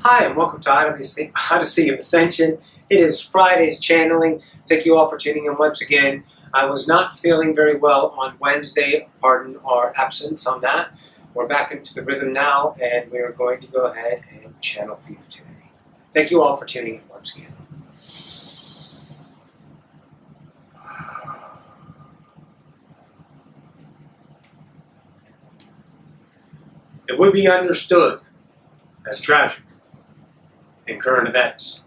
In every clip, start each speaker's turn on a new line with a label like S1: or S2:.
S1: Hi, and welcome to Odyssey of Ascension. It is Friday's channeling. Thank you all for tuning in once again. I was not feeling very well on Wednesday. Pardon our absence on that. We're back into the rhythm now, and we are going to go ahead and channel for you today. Thank you all for tuning in once again. It would be understood as tragic in current events.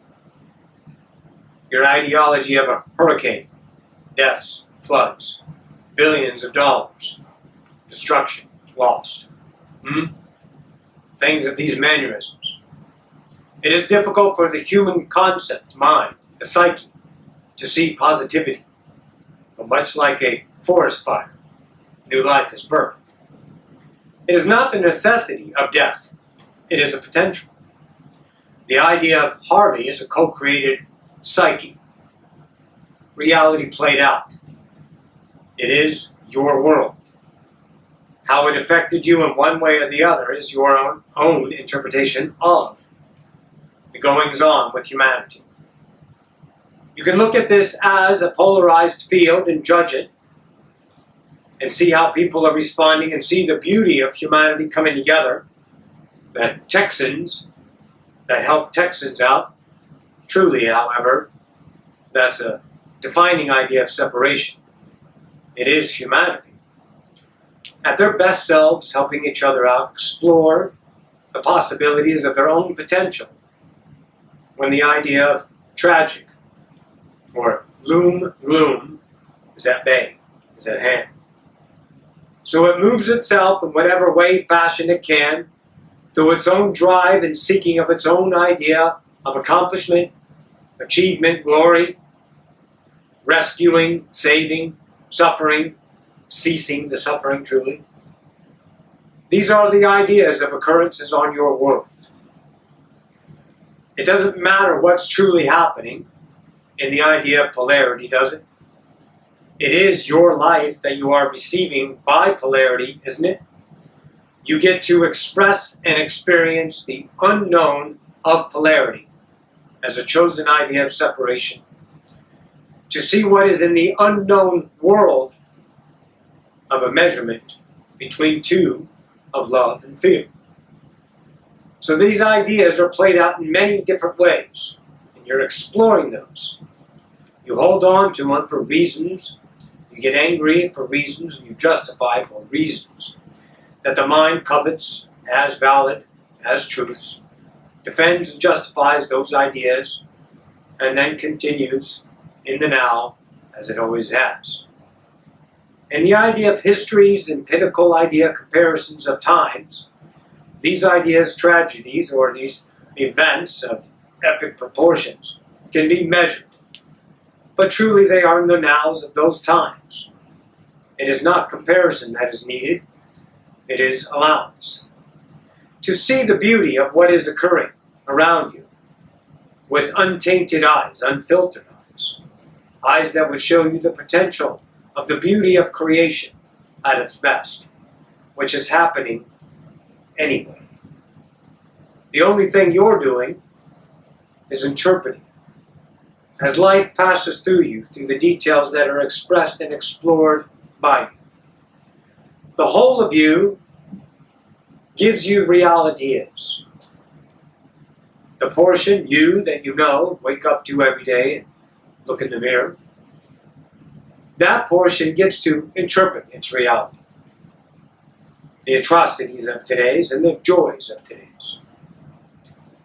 S1: Your ideology of a hurricane, deaths, floods, billions of dollars, destruction, lost. Things of these mannerisms. It is difficult for the human concept, mind, the psyche, to see positivity. But much like a forest fire, new life is birthed. It is not the necessity of death. It is a potential. The idea of Harvey is a co-created psyche. Reality played out. It is your world. How it affected you in one way or the other is your own interpretation of the goings-on with humanity. You can look at this as a polarized field and judge it and see how people are responding and see the beauty of humanity coming together. That help Texans out. Truly, however, that's a defining idea of separation. It is humanity. At their best selves, helping each other out, explore the possibilities of their own potential when the idea of tragic or gloom is at bay, is at hand. So it moves itself in whatever way, fashion it can, through its own drive and seeking of its own idea of accomplishment, achievement, glory, rescuing, saving, suffering, ceasing the suffering truly. These are the ideas of occurrences on your world. It doesn't matter what's truly happening in the idea of polarity, does it? It is your life that you are receiving by polarity, isn't it? You get to express and experience the unknown of polarity as a chosen idea of separation. To see what is in the unknown world of a measurement between two of love and fear. So these ideas are played out in many different ways, and you're exploring those. You hold on to them for reasons, you get angry for reasons, and you justify for reasons that the mind covets as valid, as truths, defends and justifies those ideas, and then continues in the now as it always has. And the idea of histories and pinnacle idea comparisons of times, these ideas, tragedies, or these events of epic proportions can be measured. But truly they are in the nows of those times. It is not comparison that is needed. It is allowance. To see the beauty of what is occurring around you with untainted eyes, unfiltered eyes, eyes that would show you the potential of the beauty of creation at its best, which is happening anyway. The only thing you're doing is interpreting as life passes through you, through the details that are expressed and explored by you. The whole of you gives you reality is. The portion, you, that you know, wake up to every day and look in the mirror, that portion gets to interpret its reality. The atrocities of today's and the joys of today's.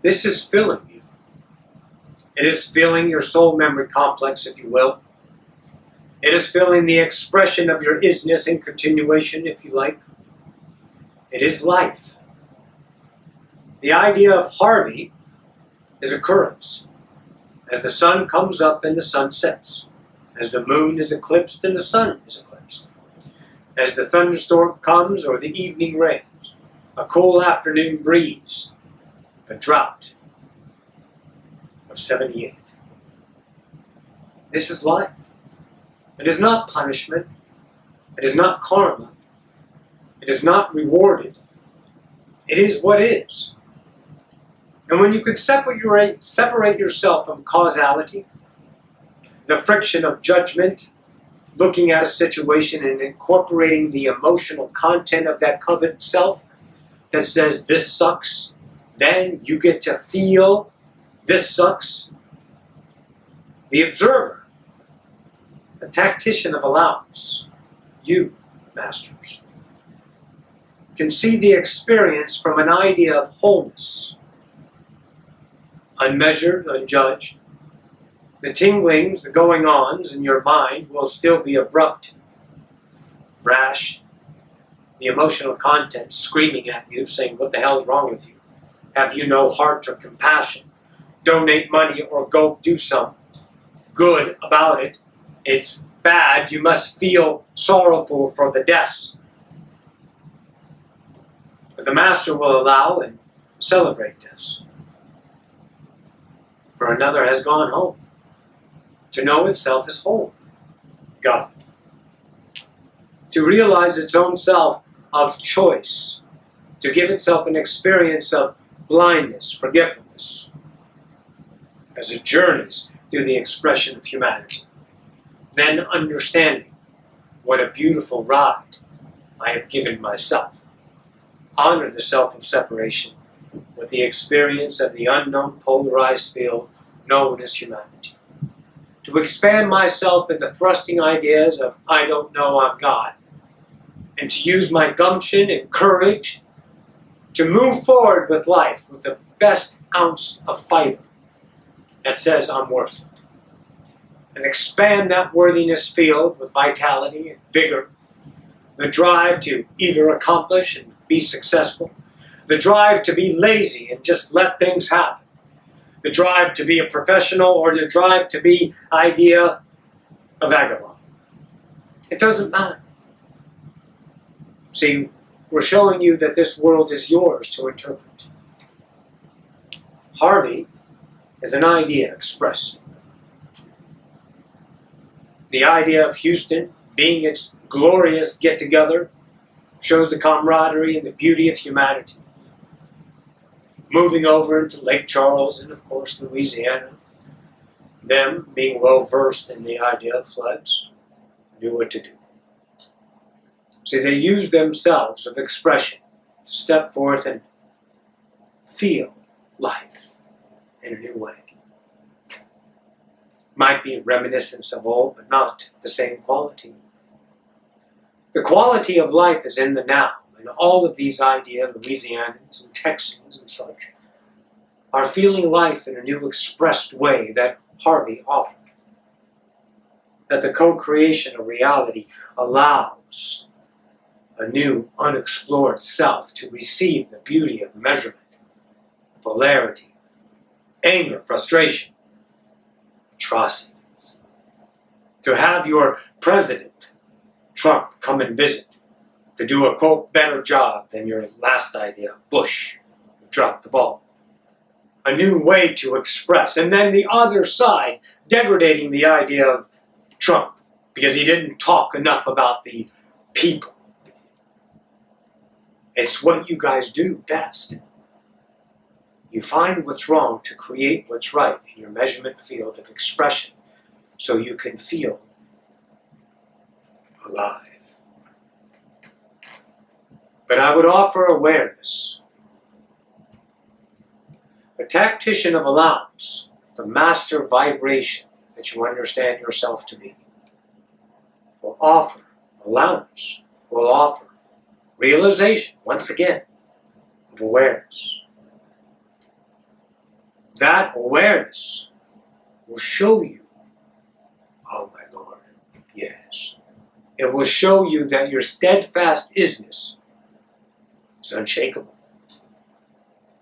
S1: This is filling you. It is filling your soul memory complex, if you will. It is filling the expression of your isness and continuation, if you like. It is life. The idea of Harvey is occurrence. As the sun comes up and the sun sets. As the moon is eclipsed and the sun is eclipsed. As the thunderstorm comes or the evening rains. A cool afternoon breeze. The drought of 78. This is life. It is not punishment. It is not karma. It is not rewarded. It is what is. And when you could separate yourself from causality, the friction of judgment, looking at a situation and incorporating the emotional content of that covered self that says, this sucks, then you get to feel, this sucks. The observer, the tactician of allowance, you, masters, can see the experience from an idea of wholeness, unmeasured, unjudged. The tinglings, the going-ons in your mind will still be abrupt, brash. The emotional content screaming at you, saying, what the hell's wrong with you? Have you no heart or compassion? Donate money or go do some good about it. It's bad. You must feel sorrowful for the deaths. But the Master will allow and celebrate deaths. For another has gone home to know itself as whole, God. To realize its own self of choice, to give itself an experience of blindness, forgetfulness, as it journeys through the expression of humanity. Then understanding what a beautiful ride I have given myself. Honor the self of separation with the experience of the unknown polarized field known as humanity. To expand myself into thrusting ideas of I don't know, I'm God, and to use my gumption and courage to move forward with life with the best ounce of fiber that says I'm worth it. And expand that worthiness field with vitality and vigor, the drive to either accomplish and be successful, the drive to be lazy and just let things happen, the drive to be a professional or the drive to be idea a vagabond. It doesn't matter. See, we're showing you that this world is yours to interpret. Harvey is an idea expressed. The idea of Houston being its glorious get-together shows the camaraderie and the beauty of humanity. Moving over into Lake Charles and, of course, Louisiana, them being well-versed in the idea of floods, knew what to do. See, they use themselves of expression to step forth and feel life in a new way. Might be reminiscence of old, but not the same quality. The quality of life is in the now, and all of these ideas, Louisianans and Texans and such, are feeling life in a new expressed way that Harvey offered. That the co-creation of reality allows a new, unexplored self to receive the beauty of measurement, polarity, anger, frustration, atrocity. To have your president, Trump, come and visit, to do a, quote, better job than your last idea, Bush, who dropped the ball. A new way to express. And then the other side, degrading the idea of Trump, because he didn't talk enough about the people. It's what you guys do best. You find what's wrong to create what's right in your measurement field of expression so you can feel alive. But I would offer awareness. The tactician of allowance, the master vibration that you understand yourself to be, will offer allowance, will offer realization, once again, of awareness. That awareness will show you, oh my Lord, yes. It will show you that your steadfast isness is unshakable.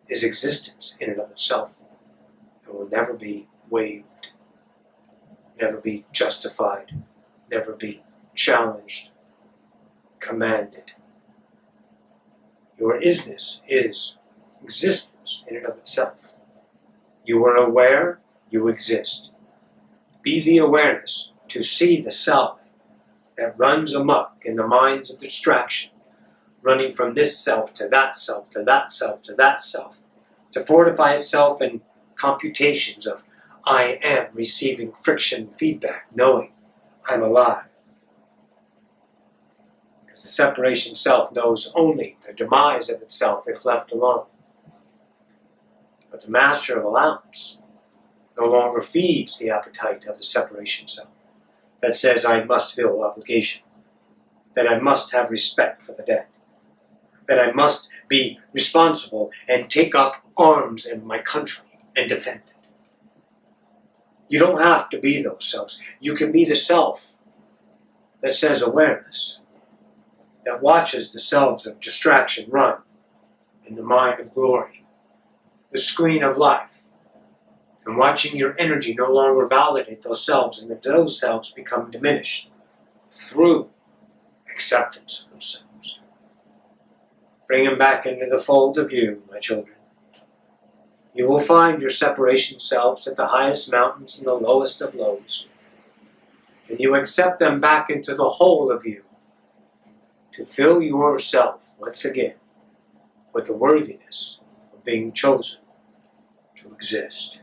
S1: Is existence in and of itself. It will never be waived, never be justified, never be challenged, commanded. Your isness is existence in and of itself. You are aware, you exist. Be the awareness to see the self that runs amok in the minds of distraction, running from this self to that self, to that self, to that self, to fortify itself in computations of I am receiving friction feedback, knowing I'm alive. Because the separation self knows only the demise of itself if left alone. But the master of allowance no longer feeds the appetite of the separation self that says I must feel obligation, that I must have respect for the dead, that I must be responsible and take up arms in my country and defend it. You don't have to be those selves. You can be the self that says awareness, that watches the selves of distraction run in the mind of glory, the screen of life, and watching your energy no longer validate those selves, and that those selves become diminished through acceptance of themselves. Bring them back into the fold of you, my children. You will find your separation selves at the highest mountains and the lowest of lows, and you accept them back into the whole of you to fill yourself once again with the worthiness of being chosen to exist.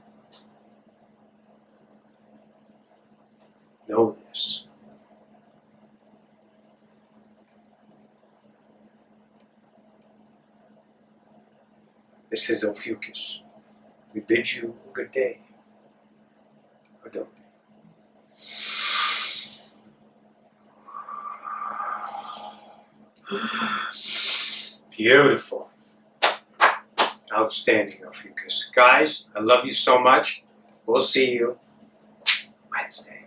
S1: Know this. This is Ophiuchus. We bid you a good day. Or don't. Beautiful. Outstanding, Ophiuchus. Guys, I love you so much. We'll see you Wednesday.